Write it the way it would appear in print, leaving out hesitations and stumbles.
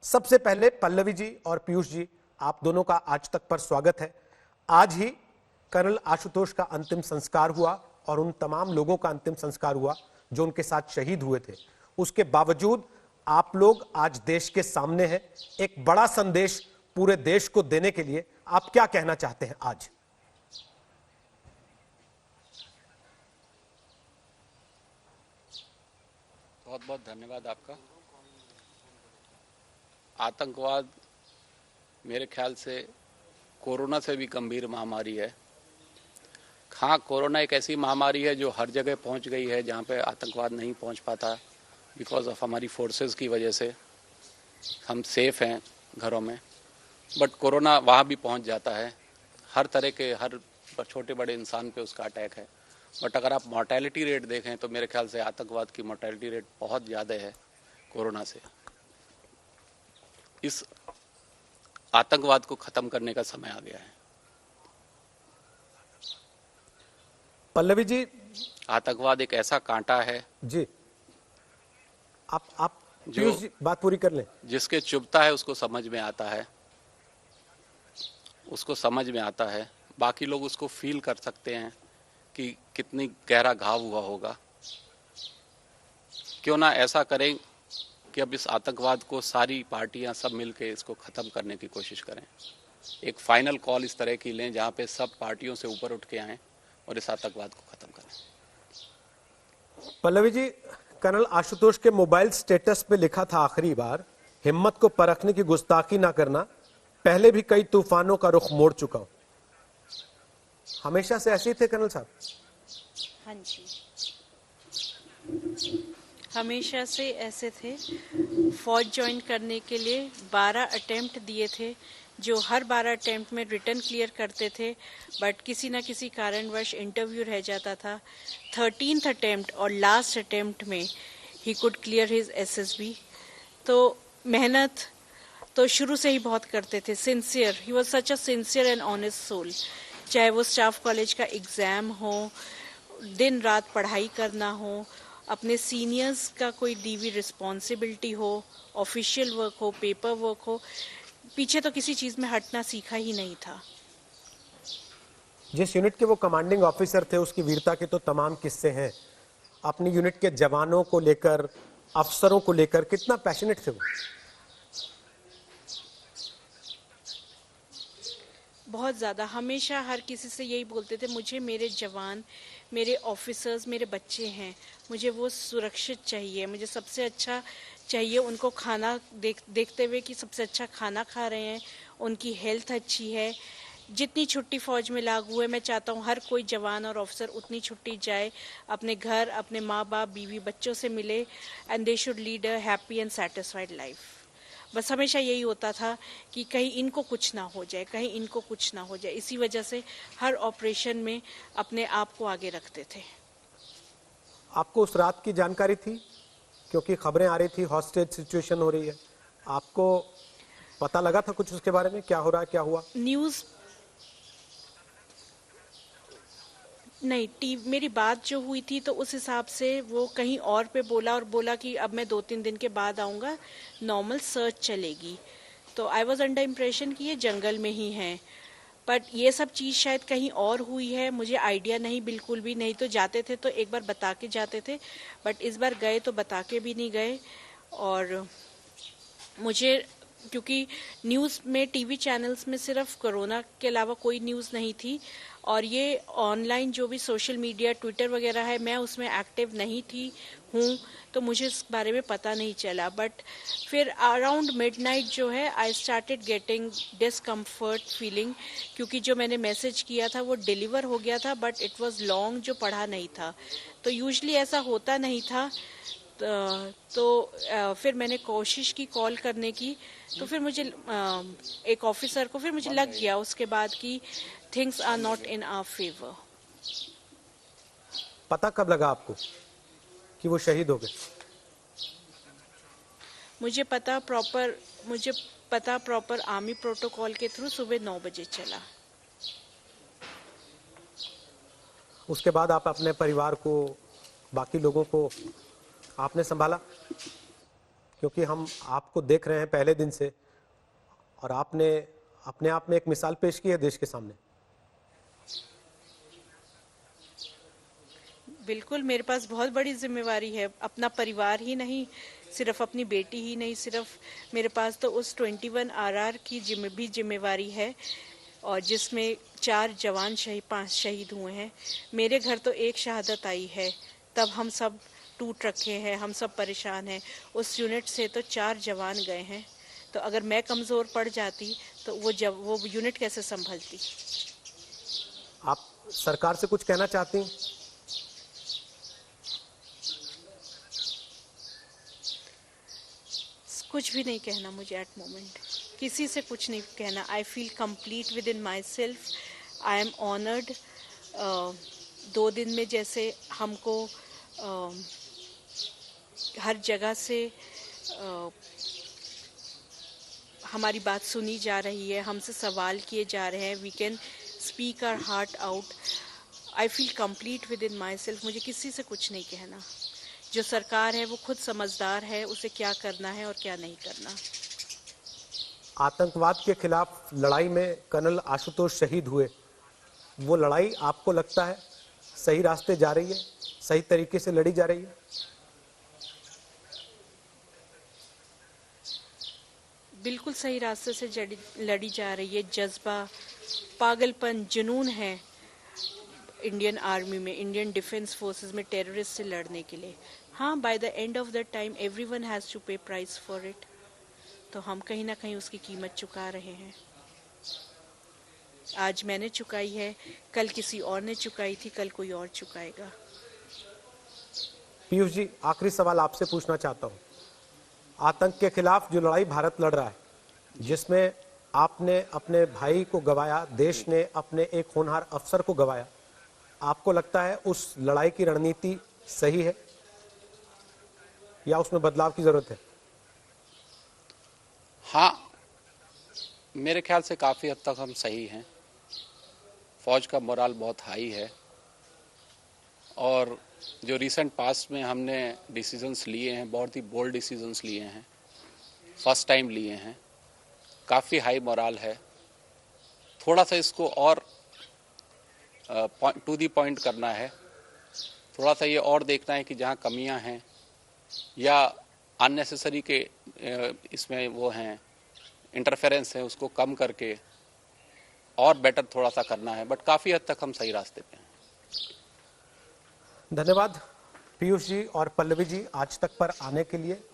सबसे पहले पल्लवी जी और पीयूष जी, आप दोनों का आज तक पर स्वागत है। आज ही कर्नल आशुतोष का अंतिम संस्कार हुआ और उन तमाम लोगों का अंतिम संस्कार हुआ जो उनके साथ शहीद हुए थे। उसके बावजूद आप लोग आज देश के सामने हैं, एक बड़ा संदेश पूरे देश को देने के लिए आप क्या कहना चाहते हैं आज? बहुत बहुत धन्यवाद आपका। आतंकवाद मेरे ख्याल से कोरोना से भी गंभीर महामारी है। हाँ, कोरोना एक ऐसी महामारी है जो हर जगह पहुंच गई है जहां पे आतंकवाद नहीं पहुंच पाता बिकॉज ऑफ हमारी फोर्सेस की वजह से। हम सेफ हैं घरों में, बट कोरोना वहाँ भी पहुंच जाता है। हर तरह के हर छोटे बड़े इंसान पे उसका अटैक है। बट अगर आप मोर्टेलिटी रेट देखें तो मेरे ख्याल से आतंकवाद की मोर्टेलिटी रेट बहुत ज़्यादा है कोरोना से। इस आतंकवाद को ख़त्म करने का समय आ गया है। पल्लवी जी, आतंकवाद एक ऐसा कांटा है जी, आप पीयूष जी बात पूरी कर लें। जिसके चुभता है उसको समझ में आता है, उसको समझ में आता है। बाकी लोग उसको फील कर सकते हैं कि कितनी गहरा घाव हुआ होगा। क्यों ना ऐसा करें कि अब इस आतंकवाद को सारी पार्टियां सब मिलकर इसको ख़त्म करने की कोशिश करें। एक फाइनल कॉल इस तरह की लें जहां पे सब पार्टियों से ऊपर उठ के आएं और इस आतंकवाद को ख़त्म करें। पल्लवी जी, कर्नल आशुतोष के मोबाइल स्टेटस पे लिखा था आखिरी बार, हिम्मत को परखने की गुस्ताखी ना करना, पहले भी कई तूफानों का रुख मोड़ चुका हूं। हमेशा से ऐसे ही थे कर्नल साहब? हाँ जी, हमेशा से ऐसे थे। फौज ज्वाइन करने के लिए 12 अटेम्प्ट दिए थे, जो हर 12 अटेम्प्ट में रिटर्न क्लियर करते थे, बट किसी ना किसी कारणवश इंटरव्यू रह जाता था। 13th अटेम्प्ट और लास्ट अटेम्प्ट में ही कुड क्लियर हिज एसएसबी। तो मेहनत तो शुरू से ही बहुत करते थे, sincere. He was such a sincere and honest soul. चाहे वो स्टाफ कॉलेज का एग्ज़ाम हो, दिन रात पढ़ाई करना हो, अपने सीनियर्स का कोई दी हुई रिस्पॉन्सिबिलिटी हो, ऑफिशियल वर्क हो, पेपर वर्क हो, पीछे तो किसी चीज़ में हटना सीखा ही नहीं था। जिस यूनिट के वो कमांडिंग ऑफिसर थे उसकी वीरता के तो तमाम किस्से हैं। अपनी यूनिट के जवानों को लेकर, अफसरों को लेकर कितना पैशनेट थे वो। बहुत ज़्यादा। हमेशा हर किसी से यही बोलते थे, मुझे मेरे जवान, मेरे ऑफिसर्स मेरे बच्चे हैं, मुझे वो सुरक्षित चाहिए, मुझे सबसे अच्छा चाहिए। उनको खाना देखते हुए कि सबसे अच्छा खाना खा रहे हैं, उनकी हेल्थ अच्छी है। जितनी छुट्टी फौज में लागू है, मैं चाहता हूँ हर कोई जवान और ऑफिसर उतनी छुट्टी जाए, अपने घर, अपने माँ बाप, बीवी, बच्चों से मिले, and they should lead a happy and satisfied life. बस हमेशा यही होता था कि कहीं इनको कुछ ना हो जाए, कहीं इनको कुछ ना हो जाए। इसी वजह से हर ऑपरेशन में अपने आप को आगे रखते थे। आपको उस रात की जानकारी थी? क्योंकि खबरें आ रही थी हॉस्टेज सिचुएशन हो रही है, आपको पता लगा था कुछ उसके बारे में, क्या हो रहा है, क्या हुआ? न्यूज़ नहीं, मेरी बात जो हुई थी तो उस हिसाब से वो कहीं और पे बोला, और बोला कि अब मैं 2-3 दिन के बाद आऊँगा, नॉर्मल सर्च चलेगी। तो आई वॉज अंडर इम्प्रेशन कि ये जंगल में ही हैं, बट ये सब चीज़ शायद कहीं और हुई है, मुझे आइडिया नहीं, बिल्कुल भी नहीं। तो जाते थे तो एक बार बता के जाते थे, बट इस बार गए तो बता के भी नहीं गए। और मुझे, क्योंकि न्यूज़ में, टीवी चैनल्स में सिर्फ कोरोना के अलावा कोई न्यूज़ नहीं थी, और ये ऑनलाइन जो भी सोशल मीडिया, ट्विटर वगैरह है, मैं उसमें एक्टिव नहीं थी हूँ, तो मुझे इस बारे में पता नहीं चला। बट फिर अराउंड मिडनाइट जो है, I started getting discomfort feeling, क्योंकि जो मैंने मैसेज किया था वो डिलीवर हो गया था, बट इट वाज लॉन्ग, जो पढ़ा नहीं था। तो यूजुअली ऐसा होता नहीं था। तो फिर मैंने कोशिश की कॉल करने की, तो फिर मुझे एक ऑफिसर को, फिर मुझे लग गया उसके बाद कि things are not in our favour. पता कब लगा आपको कि वो शहीद हो गए? मुझे पता प्रॉपर आर्मी प्रोटोकॉल के थ्रू सुबह 9 बजे चला। उसके बाद आप अपने परिवार को, बाकी लोगों को आपने संभाला? क्योंकि हम आपको देख रहे हैं पहले दिन से और आपने अपने आप में एक मिसाल पेश की है देश के सामने। बिल्कुल, मेरे पास बहुत बड़ी जिम्मेवारी है, अपना परिवार ही नहीं, सिर्फ अपनी बेटी ही नहीं, सिर्फ मेरे पास तो उस 21 RR की भी जिम्मेवारी है, और जिसमें 4 जवान 5 शहीद हुए हैं। मेरे घर तो एक शहादत आई है, तब हम सब टूट रखे हैं, हम सब परेशान हैं। उस यूनिट से तो 4 जवान गए हैं, तो अगर मैं कमज़ोर पड़ जाती तो वो यूनिट कैसे संभलती। आप सरकार से कुछ कहना चाहती हैं? कुछ भी नहीं कहना मुझे एट मोमेंट, किसी से कुछ नहीं कहना। आई feel complete within my self. I am honoured. 2 दिन में जैसे हमको हर जगह से हमारी बात सुनी जा रही है, हमसे सवाल किए जा रहे हैं, we can speak our heart out. I feel complete within myself. मुझे किसी से कुछ नहीं कहना। जो सरकार है वो खुद समझदार है, उसे क्या करना है और क्या नहीं करना। आतंकवाद के खिलाफ लड़ाई में कर्नल आशुतोष शहीद हुए, वो लड़ाई आपको लगता है सही रास्ते जा रही है, सही तरीके से लड़ी जा रही है? बिल्कुल सही रास्ते से लड़ी जा रही है। जज्बा, पागलपन, जुनून है इंडियन आर्मी में, इंडियन डिफेंस फोर्सेस में टेररिस्ट से लड़ने के लिए। हाँ, by the end of the time everyone has to pay price for it. तो हम कहीं ना कहीं उसकी कीमत चुका रहे हैं। आज मैंने चुकाई है, कल किसी और ने चुकाई थी, कल कोई और चुकाएगा। पीयूष जी, आखिरी सवाल आपसे पूछना चाहता हूं। आतंक के खिलाफ जो लड़ाई भारत लड़ रहा है, जिसमें आपने अपने भाई को गंवाया, देश ने अपने एक होनहार अफसर को गंवाया, आपको लगता है उस लड़ाई की रणनीति सही है या उसमें बदलाव की जरूरत है? हाँ, मेरे ख्याल से काफ़ी हद तक हम सही हैं। फौज का मोराल बहुत हाई है और जो रिसेंट पास्ट में हमने डिसीजंस लिए हैं, बहुत ही बोल्ड डिसीजंस लिए हैं, फर्स्ट टाइम लिए हैं, काफ़ी हाई मोराल है। थोड़ा सा इसको और टू दी पॉइंट करना है, थोड़ा सा ये और देखना है कि जहाँ कमियां हैं या अननेसेसरी के इसमें वो हैं इंटरफेरेंस है, उसको कम करके और बेटर थोड़ा सा करना है। बट काफ़ी हद तक हम सही रास्ते पे हैं। धन्यवाद पीयूष जी और पल्लवी जी आज तक पर आने के लिए।